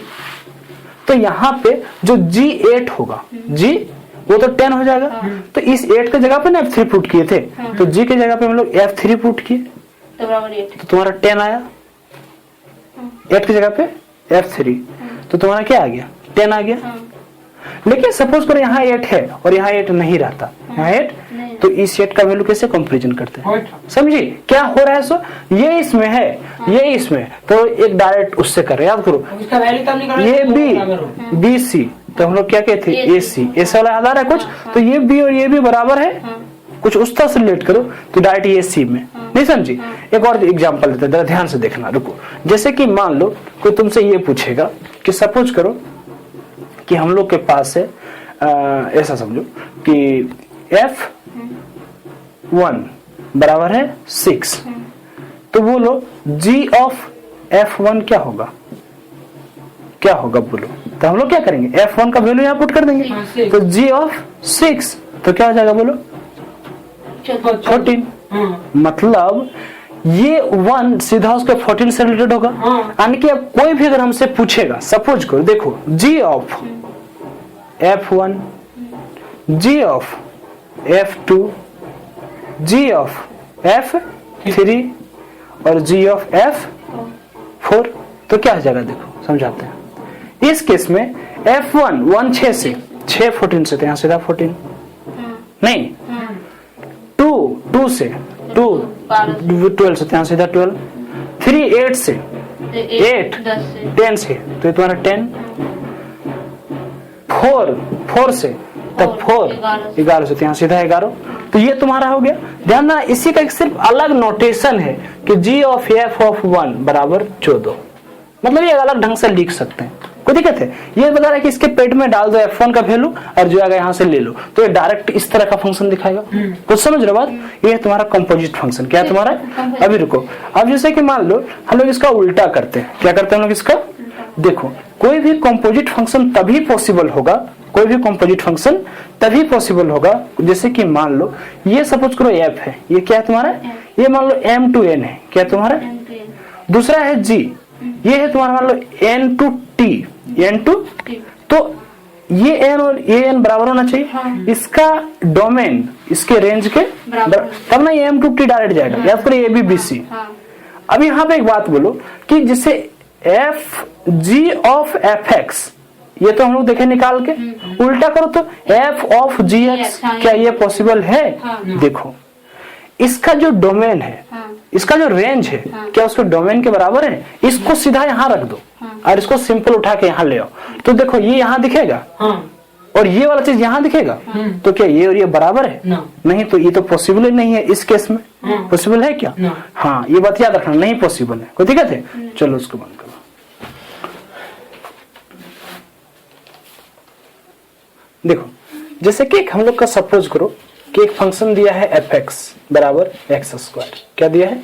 A: तो यहाँ पे जो G8 होगा, G वो तो 10 हो जाएगा। तो इस 8 के जगह पे ना F3 पुट किए थे, तो G के जगह पे हम लोग F3 पुट किए,
B: तो बराबर 8,
A: तो तुम्हारा 10 आया। 8 की जगह पे F3, तो तुम्हारा क्या आ गया? 10 आ गया। लेकिन सपोज करो यहाँ 8 है और यहाँ 8 नहीं रहता, यहाँ 8, तो इस 8 का वैल्यू कैसे कंपैरिजन करते हैं? समझिए क्या हो रहा है? सो ये इसमें है, ये इसमें, तो एक डायरेक्ट उससे कर रहे हैं। याद करो,
C: उसका वैल्यू कम निकालो,
A: ये बी सी, तो हम लोग क्या कहते थे? ए सी, ऐसा वाला याद आ रहा है कुछ? तो ये बी और ये भी बराबर है, कुछ उस तरह से रिलेट करो, तो डायरेक्ट ये सी में। नहीं समझी? एक और एग्जांपल देते हैं, ध्यान से देखना, रुको। जैसे कि मान लो कोई तुमसे ये पूछेगा कि सपोज करो कि हम लोग के पास है, ऐसा समझो कि F1 बराबर है 6, तो बोलो G ऑफ F1 क्या होगा? क्या होगा बोलो? तो हम लोग क्या करेंगे? F1 का वैल्यू यहाँ पुट कर देंगे, तो G ऑफ 6 तो क्या हो जाएगा बोलो? 14। मतलब ये 1 सीधा उसके 14 से रिलेटेड होगा। यानी कि अब कोई भी अगर हमसे पूछेगा, सपोज करो, देखो G of F1, G of F2, G of F3 और G ऑफ F4, तो क्या हो जाएगा? देखो समझाते हैं। इस केस में F1 1 6 से, 6 14 से, तो यहाँ सीधा 14 नहीं, 2 से 2 12 से, यहाँ सीधा 12, 3 8 से, 8 10 से, तो ये तुम्हारा 10, 4 से, तब 4 11 से, यहाँ सीधा 11, तो ये तुम्हारा हो गया। ध्यान देना, इसी का एक सिर्फ अलग नोटेशन है कि G ऑफ F ऑफ 1 बराबर 14, मतलब ये अलग ढंग से लिख सकते हैं, कोई दिक्कत है? ये बता रहा है कि इसके पेट में डाल दो F1 का वैल्यू और जो आएगा यहाँ से ले लो, तो ये डायरेक्ट इस तरह का फंक्शन दिखाएगा। कुछ समझ रहे बात? ये है तुम्हारा कंपोजिट फंक्शन। क्या है तुम्हारा? अभी रुको, अब जैसे कि मान लो हम लोग इसका उल्टा करते हैं। क्या करते हैं हम लोग इसका? देखो, कोई भी कंपोजिट फंक्शन तभी पॉसिबल होगा, कोई भी कंपोजिट फंक्शन तभी पॉसिबल होगा, जैसे कि मान लो ये सपोज करो F है, ये क्या है तुम्हारा? ये मान लो M to N है, क्या तुम्हारा? दूसरा है G, ये है तुम्हारा मान लो N to T, तो ये N और ये N बराबर होना चाहिए। इसका डोमेन इसके रेंज के तब ना ये M to T डायरेक्ट जाएगा, या फिर A B B C। अब यहाँ पे एक बात बोलो कि जिसे F G ऑफ Fx, ये तो हम लोग देखे निकाल के, उल्टा करो तो F ऑफ GX, क्या ये पॉसिबल है? देखो, इसका जो डोमेन है, इसका जो रेंज है, क्या उसके डोमेन के बराबर है? इसको सीधा यहाँ रख दो और इसको सिंपल उठा के यहाँ ले आओ, तो देखो ये यहाँ दिखेगा और ये वाला चीज यहाँ दिखेगा, तो क्या ये और ये बराबर है? नहीं, तो ये तो पॉसिबल ही नहीं है इस केस में। पॉसिबल है क्या? हाँ, ये बात याद रखना, नहीं पॉसिबल है। कोई दिक्कत है? चलो उसको बंद करो। देखो, जैसे कि हम लोग का सपोज करो कि एक फंक्शन दिया है fx बराबर x², क्या दिया है?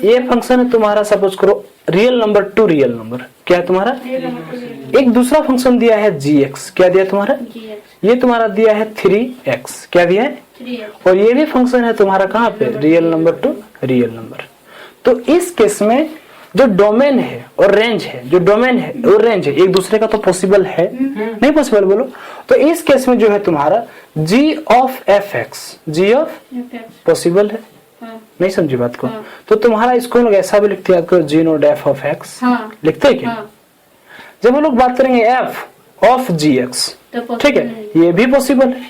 A: ये फंक्शन है तुम्हारा, सपोज करो real number to real number, क्या है तुम्हारा? एक दूसरा फंक्शन दिया है gx, क्या दिया तुम्हारा? ये तुम्हारा दिया है 3x, क्या दिया है? और ये भी फंक्शन है तुम्हारा कहाँ पे? Real number to real number. तो इस केस में जो डोमेन है और रेंज है, जो डोमेन है और रेंज है, एक दूसरे का तो पॉसिबल है नहीं, पॉसिबल बोलो। तो इस केस में जो है तुम्हारा g of fx, g of possible है, नहीं समझी बात को। तो तुम्हारा इसको लोग ऐसा भी लिखते हैं, याद करो, g note f of x लिखते हैं क्या। जब हम लोग बात करेंगे f ऑफ gx, ठीक है, ये भी पॉसिबल है,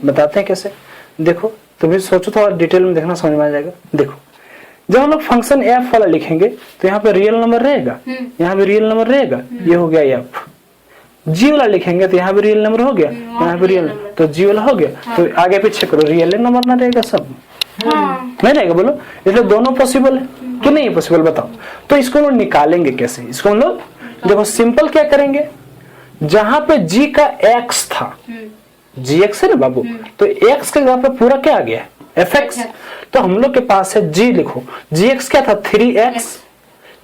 A: बताते हैं कैसे। देखो तुम्हें सोचो, थोड़ा डिटेल में देखना, समझ में आ जाएगा। देखो जब हम लोग फंक्शन f वाला लिखेंगे तो यहाँ पे रियल नंबर रहेगा, यहाँ पे रियल नंबर रहेगा, ये हो गया f। g वाला लिखेंगे तो यहाँ पे रियल नंबर हो गया, यहाँ पे रियल, तो g वाला हो गया। तो आगे पीछे करो, रियल नंबर ना रहेगा, सब नहीं रहेगा, बोलो। इसलिए दोनों पॉसिबल है कि नहीं पॉसिबल, बताओ। तो इसको हम लोग निकालेंगे कैसे, इसको हम लोग देखो सिंपल क्या करेंगे, जहां पे g का x था, gx है ना बाबू, तो x के जगह पे पूरा क्या आ गया, fx। तो हम लोग के पास है g, लिखो gx क्या था, 3x,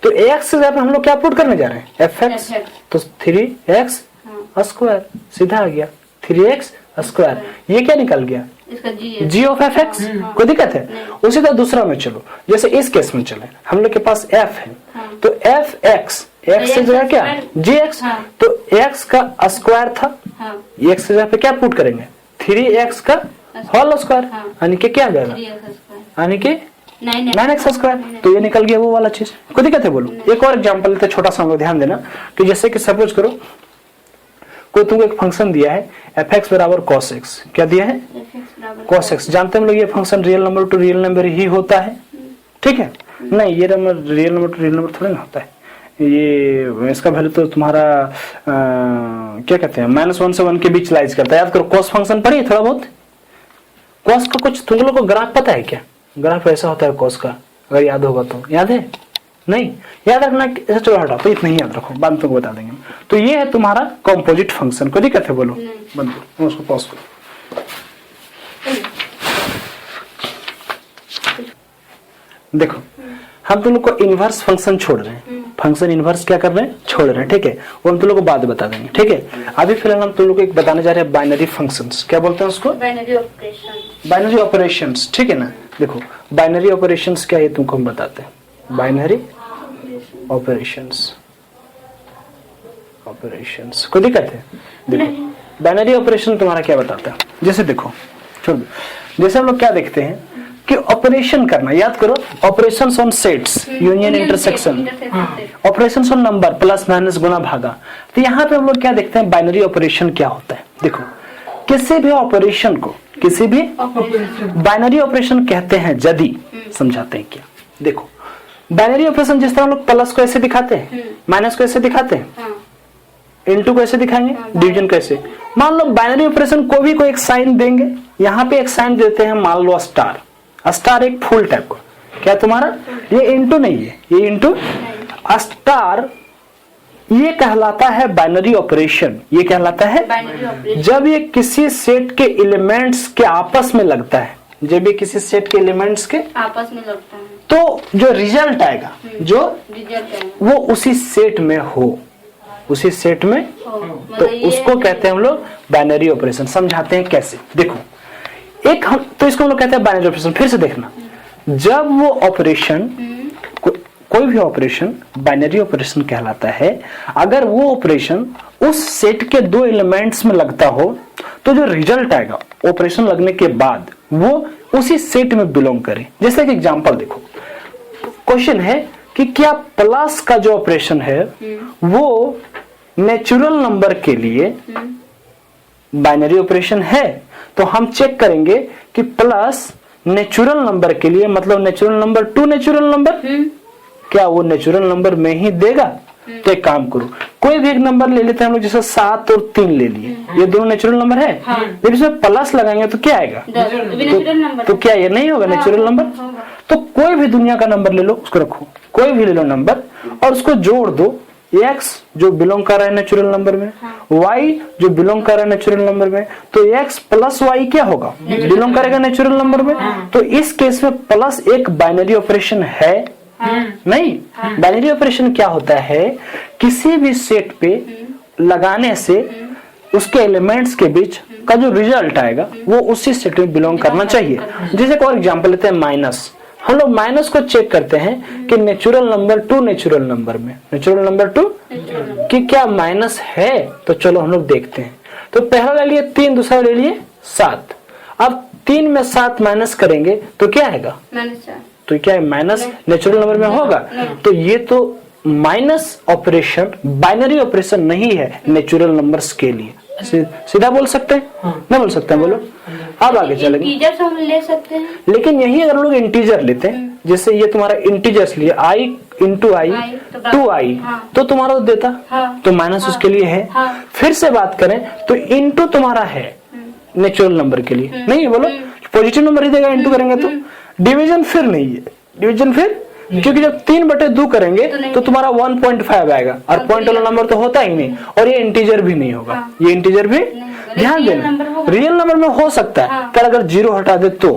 A: तो x के जगह पे हम लोग क्या पुट करने जा रहे हैं, fx, तो 3x स्क्वायर सीधा आ गया, 3x स्क्वायर। ये क्या निकल गया, g ऑफ fx। कोई दिक्कत है। उसी तरह दूसरा में चलो, जैसे इस केस में चले, हम लोग के पास f है, तो fx, x की जगह क्या, gx, तो x का स्क्वायर था, x की जगह पे क्या पुट करेंगे, 3x का होल स्क्वायर, यानी कि क्या आ जाएगा, यानी कि 9x स्क्वायर। तो ये निकल गया वो वाला चीज। कोई दिक्कत है बोलो। एक और एग्जांपल लेते, छोटा सा, ध्यान देना कि जैसे कि सपोज करो कोई तुमको एक फंक्शन दिया है fx बराबर cos x, क्या दिया है, cos x। जानते हैं हम लोग ये function real number to real number ही होता है, ठीक है। नहीं, ये number real number to real number थोड़ा ना होता है, ये इसका वैल्यू तो तुम्हारा क्या कहते हैं, -1 से 1 के बीच लाइज करता है। याद करो, cos फंक्शन पढ़िए थोड़ा बहुत। cos का कुछ तुम लोग को ग्राफ पता है क्या, ग्राफ ऐसा होता है cos का, अगर याद होगा तो। याद है, नहीं याद रखना, चलो हटाओ, तो इतना ही याद रखो, बाद में तुमको बता देंगे। तो ये है तुम्हारा कंपोजिट फंक्शन। कोई दिक्कत है बोलो, बंद करो, उसको पॉज करो। देखो हम तुम लोग को इनवर्स फंक्शन छोड़ रहे हैं, फंक्शन इनवर्स क्या कर रहे हैं, छोड़ रहे हैं, ठीक है। वो हम तुम लोग को बाद बता देंगे, ठीक है। अभी फिलहाल हम तुम लोग को एक बताने जा रहे हैं बाइनरी फंक्शंस। क्या बोलते हैं उसको, बाइनरी ऑपरेशंस, ठीक है ना। देखो बाइनरी ऑपरेशंस क्या है तुमको हम बताते हैं। बाइनरी ऑपरेशंस, ऑपरेशंस कोई दिक्कत है। देखो बाइनरी ऑपरेशन तुम्हारा क्या बताता है, जैसे देखो छोड़, जैसे हम लोग क्या देखते हैं कि ऑपरेशन करना, याद करो, operations on sets, union, intersection, operations on number, plus minus, गुना, भागा। तो यहाँ पे हम लोग क्या देखते हैं, बाइनरी ऑपरेशन क्या होता है। देखो किसी भी ऑपरेशन को, किसी भी बाइनरी ऑपरेशन कहते हैं यदि, समझाते हैं क्या। देखो बाइनरी ऑपरेशन जिस तरह हम लोग प्लस को ऐसे दिखाते हैं, माइनस को ऐसे दिखाते हैं, इनटू को ऐसे दिखाएंगे, डिवीजन कैसे। मान लो बाइनरी ऑपरेशन को भी कोई एक साइन देंगे, यहाँ पे एक साइन देते हैं, मान लो स्टार, स्टार एक फुल टाइप का, क्या तुम्हारा, ये इनटू नहीं है, ये इनटू स्टार, ये कहलाता है बाइनरी ऑपरेशन। ये कहलाता है जब ये किसी सेट के एलिमेंट्स के आपस में लगता है, जब ये किसी सेट के एलिमेंट्स के
B: आपस में लगता है,
A: तो जो रिजल्ट आएगा, जो वो उसी सेट में हो, उसी सेट में तो उसको कहते हैं हम लोग बाइनरी ऑपरेशन। समझाते हैं कैसे। देखो एक हम तो इसको हम लोग कहते हैं बाइनरी ऑपरेशन। फिर से देखना, जब वो ऑपरेशन कोई भी ऑपरेशन बाइनरी ऑपरेशन कहलाता है अगर वो ऑपरेशन उस सेट के दो एलिमेंट्स में लगता हो, तो जो रिजल्ट आएगा ऑपरेशन लगने के बाद वो उसी सेट में बिलोंग करे। जैसे कि एग्जांपल देखो, क्वेश्चन है कि क्या प्लस का जो ऑपरेशन है वो नेचुरल नंबर के लिए बाइनरी ऑपरेशन है। तो हम चेक करेंगे कि प्लस नेचुरल नंबर के लिए, मतलब natural number two natural number, क्या वो नेचुरल नंबर में ही देगा। तो एक काम करो, कोई भी एक नंबर ले लेते हैं हम लोग, जैसे 7 और 3 ले लिए, ये दोनों नेचुरल नंबर है। जब इसमें प्लस लगाएंगे तो क्या आएगा, तो क्या ये नहीं होगा नेचुरल नंबर। तो कोई भी दुनिया का नंबर ले लो, उसको रखो, कोई भी ले लो नंबर और उसको जोड़ दो, x जो बिलोंग कर रहा है नेचुरल नंबर में, y जो बिलोंग कर रहा है नेचुरल नंबर में, तो x प्लस y क्या होगा, बिलोंग करेगा नेचुरल नंबर में। तो इस केस में प्लस एक बाइनरी ऑपरेशन है नहीं। बाइनरी ऑपरेशन क्या होता है, किसी भी सेट पे लगाने से उसके एलिमेंट्स के बीच का जो रिजल्ट आएगा वो उसी सेट में बिलोंग करना चाहिए। जैसे एक और एग्जांपल लेते हैं, माइनस। हम लोग माइनस को चेक करते हैं कि natural number two natural number में, नेचुरल नंबर टू कि क्या माइनस है। तो चलो हम लोग देखते हैं। तो पहला ले लिए 3, दूसरा ले लिए 7। अब 3 में 7 माइनस करेंगे तो क्या आएगा?
B: -4।
A: तो क्या माइनस नेचुरल नंबर में होगा? तो ये तो माइनस ऑपरेशन बाइनरी ऑपरेशन नहीं है नेचुरल नंबर्स के लिए। सीधा बोल सकते हैं? नहीं बोल सकते हैं, बोलो। अब आगे चलेंगे।
B: इंटीजर्स हम ले सकते हैं,
A: लेकिन यही अगर लोग इंटीजर लेते हैं, जैसे ये तुम्हारा इंटीजर्स लिए i इंटू आई 2i, तो तुम्हारा तो देता, तो माइनस उसके लिए है। फिर से बात करें तो इंटू तुम्हारा है नेचुरल नंबर के लिए, नहीं है, बोलो। पॉजिटिव नंबर ही देगा इंटू करेंगे तो। डिवीजन फिर नहीं है, डिवीजन फिर, क्योंकि जब 3/2 करेंगे तो तुम्हारा 1.5 आएगा, और पॉइंट वाला नंबर तो होता ही नहीं, और ये इंटीजर भी नहीं होगा। ये इंटीजर भी ध्यान देना रियल नंबर में हो सकता है, पर अगर 0 हटा दे तो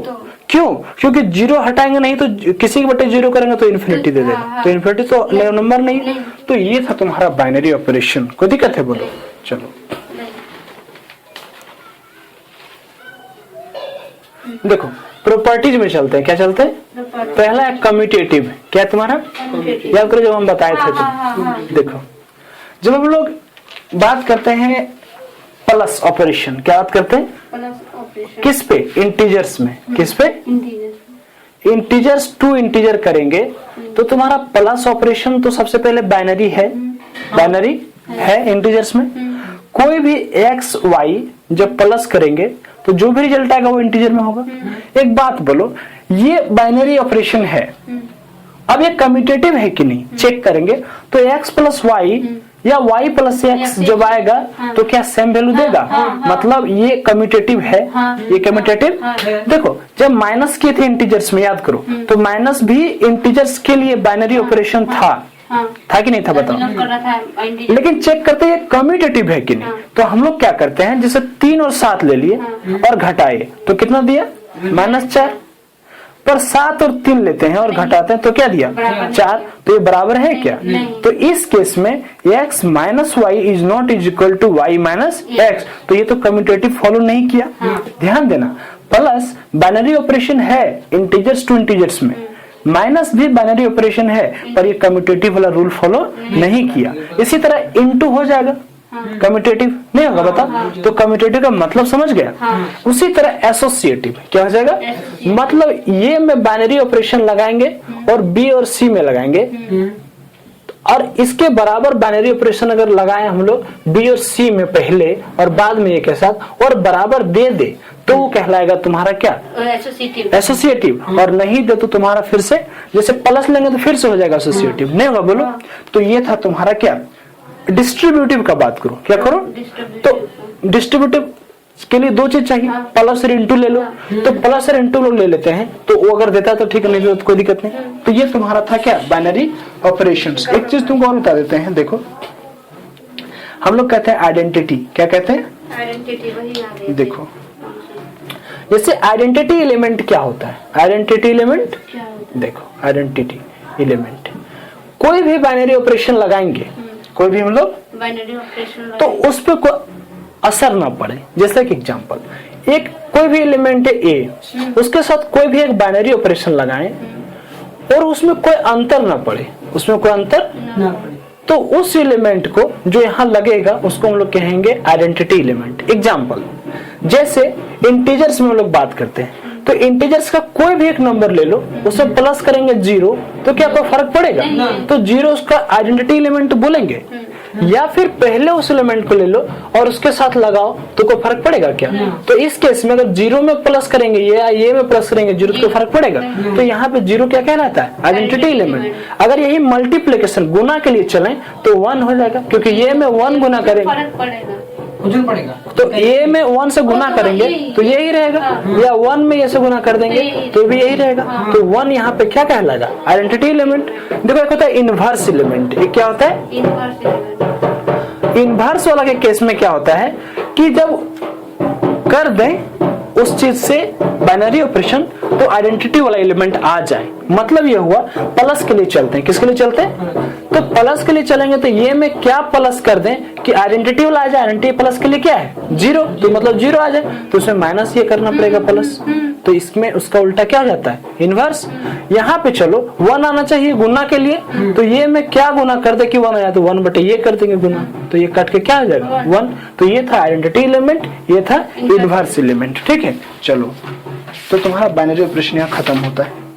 A: क्यों? क्योंकि 0 हटाएंगे नहीं तो किसी के बटे 0 करेंगे तो इन्फिनिटी दे देगा, तो इन्फिनिटी तो नंबर नहीं। तो ये था तुम्हारा बाइनरी ऑपरेशन। कोई दिक्कत है? बोलो। चलो देखो प्रॉपर्टीज में चलते हैं। क्या चलते हैं? पहला है कम्यूटेटिव। क्या तुम्हारा? याद करो जब हम बताए थे तो। देखो जब हम लोग बात करते हैं प्लस ऑपरेशन, क्या बात करते हैं? किस पे? इंटीजर्स में। किस पे? इंटीजर्स टू इंटीजर करेंगे तो तुम्हारा प्लस ऑपरेशन तो सबसे पहले बाइनरी है, बाइनरी है इंटीजर्स में। कोई भी एक्स वाई जब प्लस करेंगे तो जो भी रिजल्ट आएगा वो इंटीजर में होगा। एक बात बोलो, ये बाइनरी ऑपरेशन है, अब ये कम्यूटेटिव है कि नहीं चेक करेंगे तो x प्लस वाई या y प्लस एक्स जब आएगा तो क्या सेम वैल्यू देगा? मतलब ये कम्यूटेटिव है, ये कम्यूटेटिव। देखो जब माइनस किए थे इंटीजर्स में, याद करो, तो माइनस भी इंटीजर्स के लिए बाइनरी ऑपरेशन था कि नहीं था? बताओ। लेकिन चेक करते हैं कम्यूटेटिव है कि नहीं। तो हम लोग क्या करते हैं, जैसे 3 और 7 ले लिए और घटाए तो कितना दिया? -4। पर 7 और 3 लेते हैं और घटाते हैं तो क्या दिया? 4। तो ये बराबर है क्या? तो इस केस में x minus y is not is equal to y minus x. तो ये तो कम्यूटेटिव फॉलो नहीं किया। ध्यान देना, प्लस बाइनरी ऑपरेशन है इंटीजर्स टू इंटीजर्स में, माइनस भी बाइनरी ऑपरेशन है, पर ये कम्यूटेटिव वाला रूल फॉलो नहीं किया। इसी तरह इनटू हो जाएगा, कम्यूटेटिव नहीं होगा, बताओ। तो कम्यूटेटिव का मतलब समझ गया। उसी तरह एसोसिएटिव क्या हो जाएगा? मतलब ये में बाइनरी ऑपरेशन लगाएंगे और बी और सी में लगाएंगे, और इसके बराबर बाइनरी ऑपरेशन अगर लगाए हम लोग बी और सी में पहले और बाद में एक साथ, और बराबर दे दे तो वो कहलाएगा तुम्हारा क्या? एसोसिएटिव। और नहीं दे तो तुम्हारा फिर से, जैसे प्लस लेंगे तो फिर से हो जाएगा एसोसिएटिव, नहीं होगा, बोलो। तो ये था तुम्हारा क्या? डिस्ट्रीब्यूटिव का बात करो, क्या करो? तो डिस्ट्रीब्यूटिव के लिए 2 चीज चाहिए, प्लस और इंटू ले लो। तो प्लस और इंटू लोग ले लेते हैं, तो वो अगर देता है तो ठीक है, नहीं तो कोई दिक्कत नहीं। तो ये तुम्हारा था क्या? Binary operations. एक चीज तुमको और बता देते हैं, देखो हम लोग कहते हैं आइडेंटिटी। क्या कहते हैं?
B: आइडेंटिटी। वही
A: देखो जैसे आइडेंटिटी एलिमेंट क्या होता है? आइडेंटिटी एलिमेंट देखो, आइडेंटिटी एलिमेंट कोई भी बाइनरी ऑपरेशन लगाएंगे, कोई भी हम लोग
B: बाइनरी ऑपरेशन,
A: तो उस पर कोई असर ना पड़े। जैसे कि एग्जांपल, एक कोई भी एलिमेंट है ए, उसके साथ कोई भी एक बाइनरी ऑपरेशन लगाएं और उसमें कोई अंतर ना पड़े, उसमें कोई अंतर ना पड़े, तो उस एलिमेंट को जो यहाँ लगेगा उसको हम लोग कहेंगे आइडेंटिटी एलिमेंट। एग्जांपल जैसे इंटीजर्स में हम लोग बात करते हैं, तो इंटीजर्स का कोई भी एक नंबर ले लो, उसमें प्लस करेंगे 0 तो क्या कोई फर्क पड़ेगा? तो 0 उसका आइडेंटिटी एलिमेंट बोलेंगे। या फिर पहले उस एलिमेंट को ले लो और उसके साथ लगाओ तो कोई फर्क पड़ेगा क्या? तो इस केस में अगर 0 में प्लस करेंगे ये में प्लस करेंगे 0 तो फर्क पड़ेगा। तो यहाँ पे 0 क्या कहलाता है? Identity element. अगर यही मल्टीप्लिकेशन गुना के लिए चलें तो 1 हो जाएगा, क्योंकि ये में 1 गुना करेंगे
B: फर्क पड़ेगा,
A: तो ए में 1 से गुना करेंगे तो यही रहेगा, या 1 में ये से गुना कर देंगे तो भी यही रहेगा। तो 1 यहाँ पे क्या कहलाएगा? Identity element. देखो एक होता है इनवर्स एलिमेंट। एक क्या होता है? इनवर्स वाला के केस में क्या होता है कि जब कर दें उस चीज से बाइनरी ऑपरेशन तो आइडेंटिटी वाला एलिमेंट आ जाए। मतलब ये हुआ प्लस के लिए चलते हैं, किसके लिए चलते हैं? तो प्लस के लिए चलेंगे तो ये में क्या प्लस कर दें कि आइडेंटिटी वाला आ जाए। आइडेंटिटी प्लस के लिए क्या है? जीरो, तो मतलब जीरो आ जाए, तो उसमें माइनस ये करना पड़ेगा प्लस। तो इसमें उसका उल्टा क्या हो जाता है? इनवर्स। यहाँ पे चलो 1 आना चाहिए गुना के लिए, तो ये में क्या गुना कर दे कि 1 आया, तो 1 बटे ये कर देंगे गुना, तो ये कट के क्या आ जाएगा? 1। तो ये था आइडेंटिटी एलिमेंट, ये था इनवर्स एलिमेंट। ठीक है, चलो तो तुम्हारा बाइनरी ऑपरेशन यहाँ खत्म होता है।